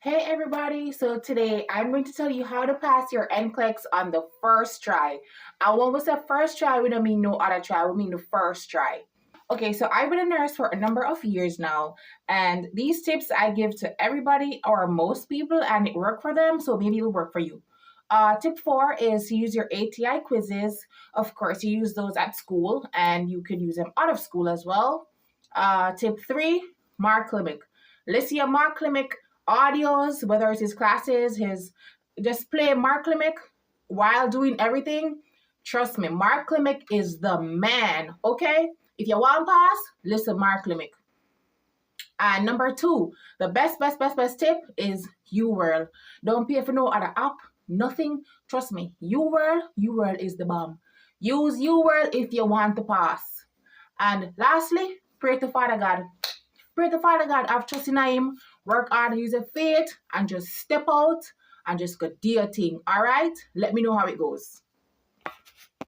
Hey everybody, so today I'm going to tell you how to pass your NCLEX on the first try. And when we say first try, we don't mean no other try, we mean the first try. Okay, so I've been a nurse for a number of years now, and these tips I give to everybody or most people, and it worked for them, so maybe it'll work for you. Tip 4 is to use your ATI quizzes. Of course, you use those at school, and you could use them out of school as well. Tip 3, Mark Klimek. Listen to your Mark Klimek audios, whether it's his classes, just play Mark Klimek while doing everything. Trust me, Mark Klimek is the man, okay? If you want pass, listen Mark Klimek. And number 2, the best tip is UWorld. Don't pay for no other app, nothing. Trust me, UWorld is the bomb. Use UWorld if you want to pass. And lastly, pray to Father God. Pray to Father God, have trust in Him, work hard, use your faith, and just step out and just go do your thing. All right? Let me know how it goes.